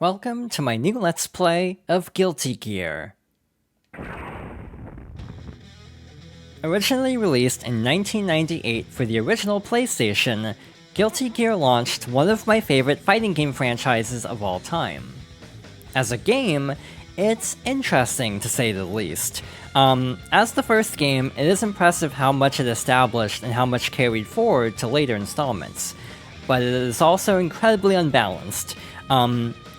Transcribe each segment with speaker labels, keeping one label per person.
Speaker 1: Welcome to my new Let's Play of Guilty Gear. Originally released in 1998 for the original PlayStation, Guilty Gear launched one of my favorite fighting game franchises of all time. As a game, it's interesting to say the least. As the first game, it is impressive how much it established and how much carried forward to later installments, but it is also incredibly unbalanced.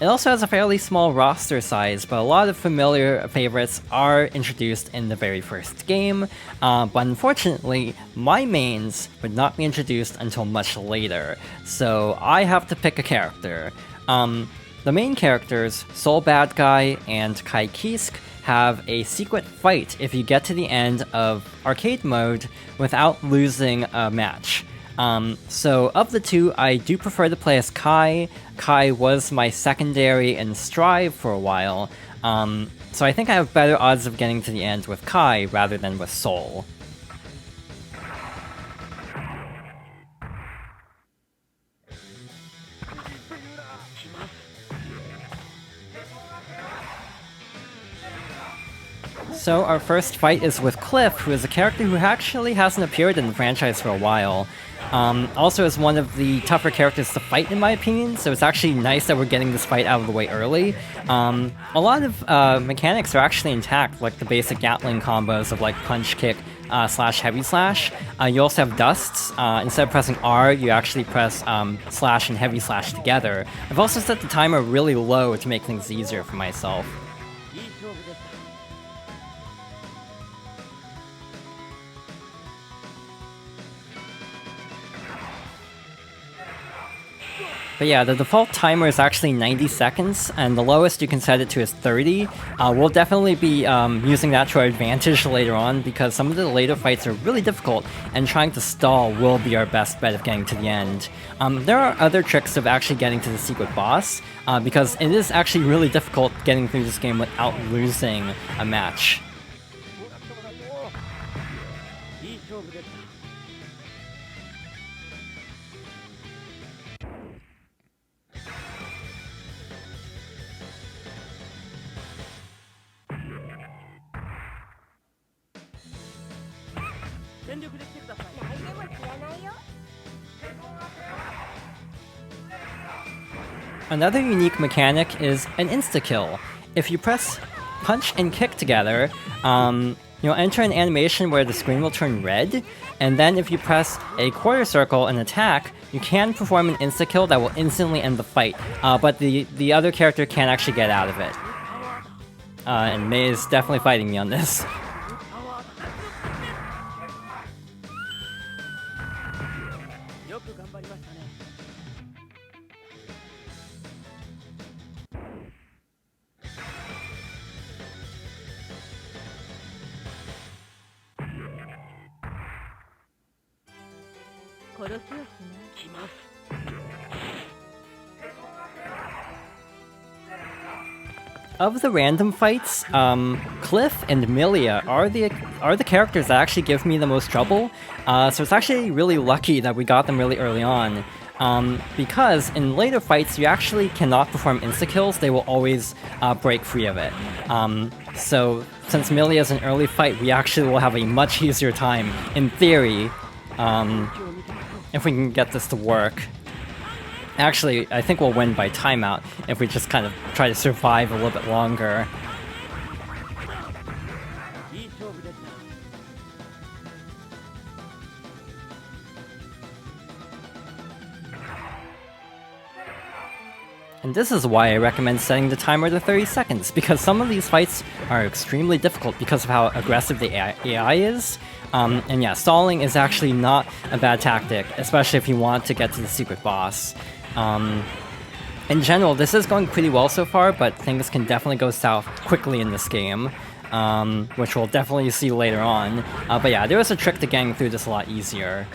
Speaker 1: It also has a fairly small roster size, but a lot of familiar favorites are introduced in the very first game, but unfortunately, my mains would not be introduced until much later, so I have to pick a character. The main characters, Soul Bad Guy and Kai Kisk, have a secret fight if you get to the end of arcade mode without losing a match. So of the two, I do prefer to play as Kai. Kai was my secondary in Strive for a while, so I think I have better odds of getting to the end with Kai rather than with Soul. So our first fight is with Cliff, who is a character who actually hasn't appeared in the franchise for a while. Also is one of the tougher characters to fight in my opinion, so it's actually nice that we're getting this fight out of the way early. A lot of mechanics are actually intact, like the basic Gatling combos of like punch, kick, slash, heavy slash. You also have dusts. Instead of pressing R, you actually press slash and heavy slash together. I've also set the timer really low to make things easier for myself. But yeah, the default timer is actually 90 seconds, and the lowest you can set it to is 30. We'll definitely be using that to our advantage later on, because some of the later fights are really difficult, and trying to stall will be our best bet of getting to the end. There are other tricks of actually getting to the secret boss, because it is actually really difficult getting through this game without losing a match. Another unique mechanic is an insta-kill. If you press punch and kick together, you'll enter an animation where the screen will turn red, and then if you press a quarter circle and attack, you can perform an insta-kill that will instantly end the fight, but the other character can't actually get out of it. And Mei is definitely fighting me on this. Of the random fights, Cliff and Milia are the characters that actually give me the most trouble, so it's actually really lucky that we got them really early on, because in later fights you actually cannot perform insta-kills, they will always break free of it. So since Milia is an early fight, we actually will have a much easier time, in theory, if we can get this to work. Actually, I think we'll win by timeout if we just kind of try to survive a little bit longer. And this is why I recommend setting the timer to 30 seconds, because some of these fights are extremely difficult because of how aggressive the AI is. And yeah, stalling is actually not a bad tactic, especially if you want to get to the secret boss. In general, this is going pretty well so far, but things can definitely go south quickly in this game, which we'll definitely see later on. But yeah, there is a trick to getting through this a lot easier.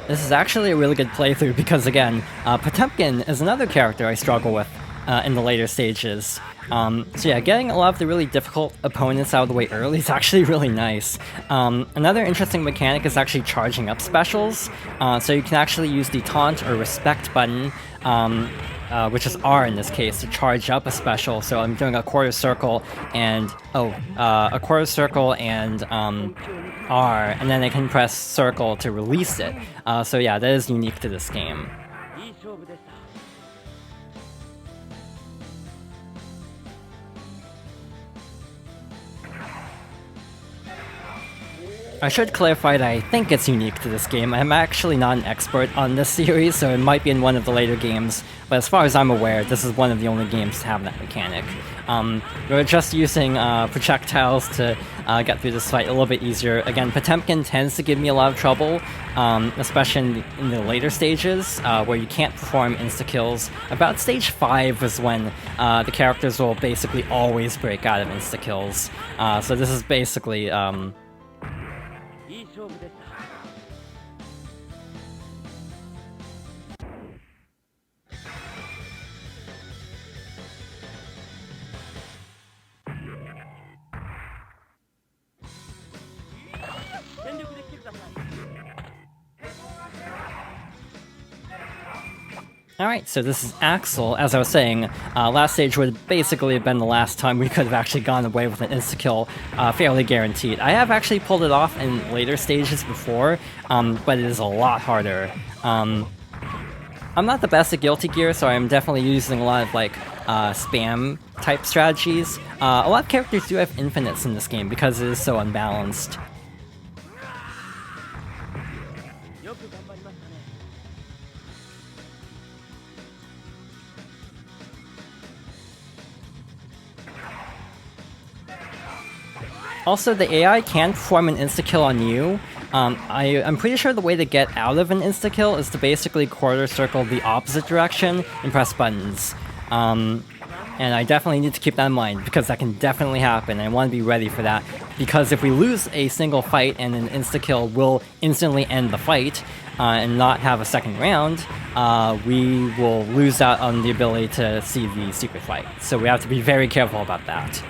Speaker 1: This is actually a really good playthrough because, again, Potemkin is another character I struggle with in the later stages. So yeah, getting a lot of the really difficult opponents out of the way early is actually really nice. Another interesting mechanic is actually charging up specials. So you can actually use the taunt or respect button, which is R in this case, to charge up a special. So I'm doing a quarter circle and a quarter circle and R, and then I can press circle to release it. So yeah, that is unique to this game. I should clarify that I think it's unique to this game. I'm actually not an expert on this series, so it might be in one of the later games, but as far as I'm aware, this is one of the only games to have that mechanic. We're just using projectiles to get through this fight a little bit easier. Again, Potemkin tends to give me a lot of trouble, especially in the later stages, where you can't perform insta-kills. About stage 5 is when the characters will basically always break out of insta-kills. So this is basically... Alright, so this is Axel. As I was saying, last stage would basically have been the last time we could have actually gone away with an insta-kill, fairly guaranteed. I have actually pulled it off in later stages before, but it is a lot harder. I'm not the best at Guilty Gear, so I'm definitely using a lot of, like, spam-type strategies. A lot of characters do have infinites in this game because it is so unbalanced. Also, the AI can perform an insta-kill on you. I'm pretty sure the way to get out of an insta-kill is to basically quarter circle the opposite direction and press buttons. And I definitely need to keep that in mind, because that can definitely happen, and I want to be ready for that. Because if we lose a single fight and an insta-kill will instantly end the fight, and not have a second round, we will lose out on the ability to see the secret fight. So we have to be very careful about that.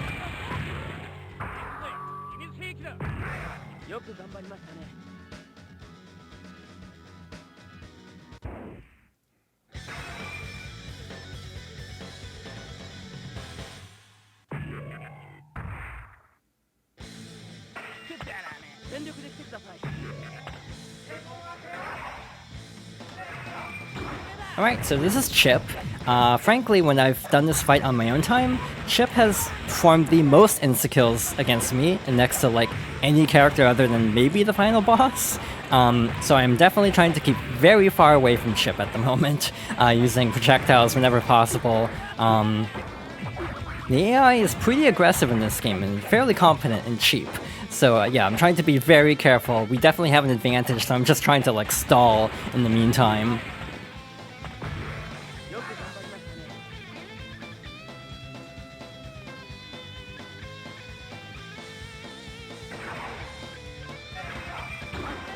Speaker 1: Alright, so this is Chip. Frankly, when I've done this fight on my own time, Chip has performed the most insta-kills against me, next to, like, any character other than maybe the final boss. So I'm definitely trying to keep very far away from Chip at the moment, using projectiles whenever possible. The AI is pretty aggressive in this game, and fairly competent and cheap. So yeah, I'm trying to be very careful. We definitely have an advantage, so I'm just trying to, like, stall in the meantime.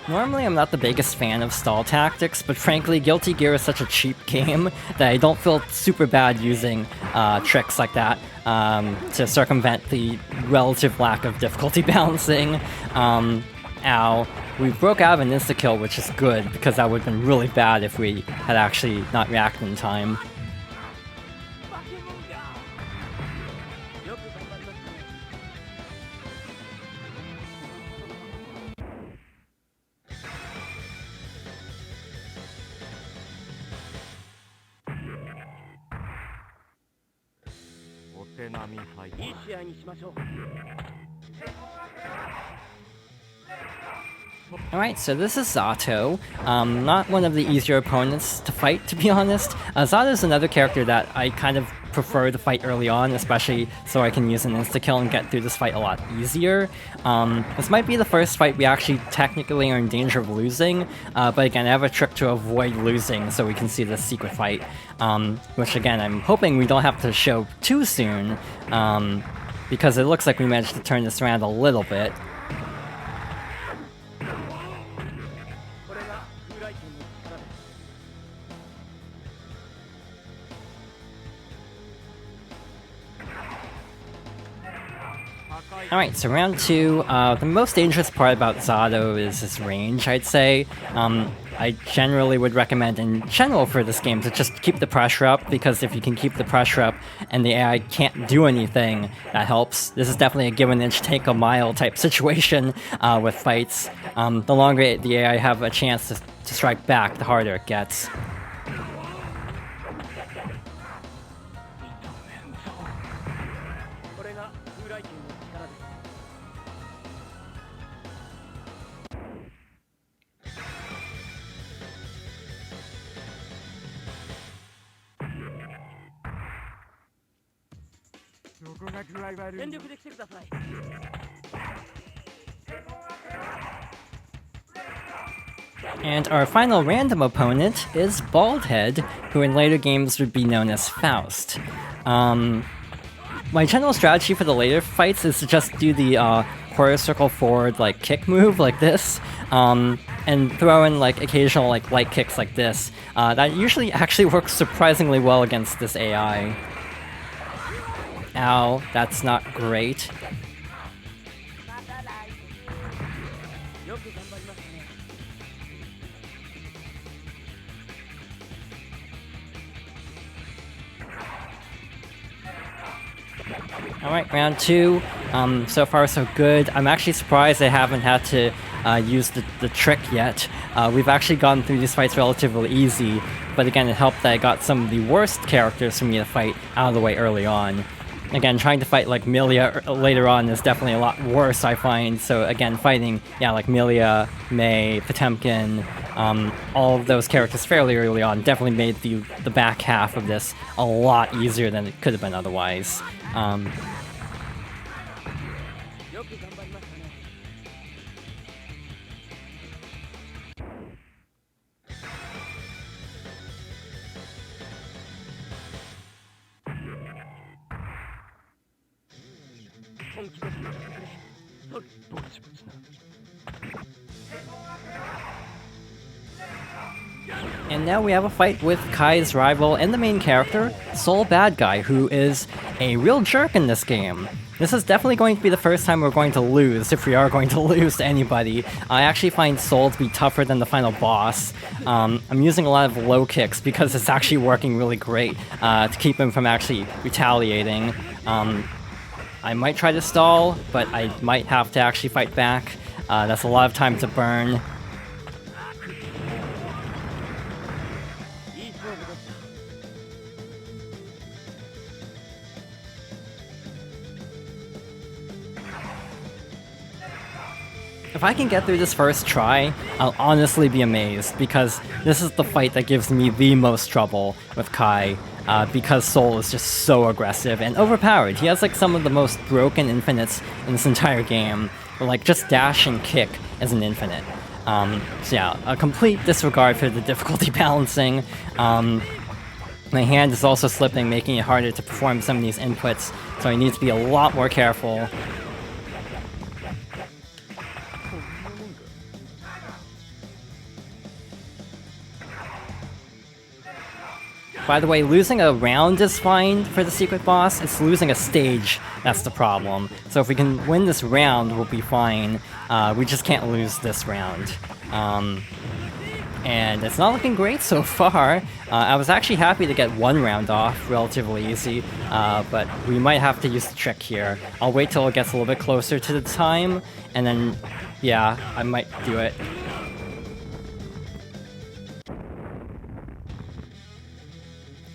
Speaker 1: Normally I'm not the biggest fan of stall tactics, but frankly Guilty Gear is such a cheap game that I don't feel super bad using tricks like that to circumvent the relative lack of difficulty balancing. Ow. We broke out of an insta-kill, which is good, because that would have been really bad if we had actually not reacted in time. Alright, so this is Zato. Not one of the easier opponents to fight, to be honest. Zato is another character that I kind of prefer to fight early on, especially so I can use an insta-kill and get through this fight a lot easier. This might be the first fight we actually technically are in danger of losing, but again, I have a trick to avoid losing so we can see this secret fight, which again, I'm hoping we don't have to show too soon, because it looks like we managed to turn this around a little bit. Alright, so round 2, the most dangerous part about Zato is his range, I'd say. I generally would recommend in general for this game to just keep the pressure up, because if you can keep the pressure up and the AI can't do anything, that helps. This is definitely a give an inch, take a mile type situation with fights. The longer the AI have a chance to strike back, the harder it gets. And our final random opponent is Baldhead, who in later games would be known as Faust. My general strategy for the later fights is to just do the quarter circle forward like kick move like this, and throw in like occasional like light kicks like this. That usually actually works surprisingly well against this AI. Ow, that's not great. Alright, round 2. So far so good. I'm actually surprised I haven't had to use the trick yet. We've actually gotten through these fights relatively easy, but again, it helped that I got some of the worst characters for me to fight out of the way early on. Again, trying to fight like Milia later on is definitely a lot worse, I find. So again, fighting, yeah, like Milia, Mei, Potemkin, all of those characters fairly early on definitely made the back half of this a lot easier than it could have been otherwise. And now we have a fight with Kai's rival and the main character, Soul Bad Guy, who is a real jerk in this game. This is definitely going to be the first time we're going to lose, if we are going to lose to anybody. I actually find Soul to be tougher than the final boss. I'm using a lot of low kicks because it's actually working really great to keep him from actually retaliating. I might try to stall, but I might have to actually fight back. That's a lot of time to burn. If I can get through this first try, I'll honestly be amazed, because this is the fight that gives me the most trouble with Kai, because Soul is just so aggressive and overpowered. He has like some of the most broken infinites in this entire game, where like just dash and kick is an infinite. So yeah, a complete disregard for the difficulty balancing. My hand is also slipping, making it harder to perform some of these inputs, so I need to be a lot more careful. By the way, losing a round is fine for the secret boss. It's losing a stage that's the problem. So if we can win this round, we'll be fine. We just can't lose this round. And it's not looking great so far. I was actually happy to get one round off relatively easy, but we might have to use the trick here. I'll wait till it gets a little bit closer to the time, and then, yeah, I might do it.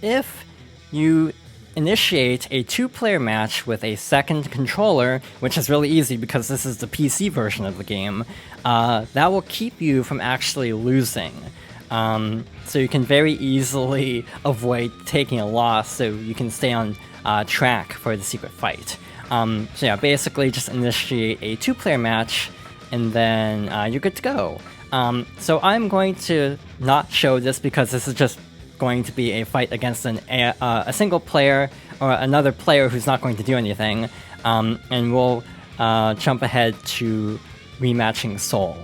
Speaker 1: If you initiate a two-player match with a second controller, which is really easy because this is the PC version of the game, that will keep you from actually losing. So you can very easily avoid taking a loss, so you can stay on track for the secret fight. So yeah, basically just initiate a two-player match, and then you're good to go. So I'm going to not show this because this is just going to be a fight against a single player or another player who's not going to do anything, and we'll jump ahead to rematching Soul.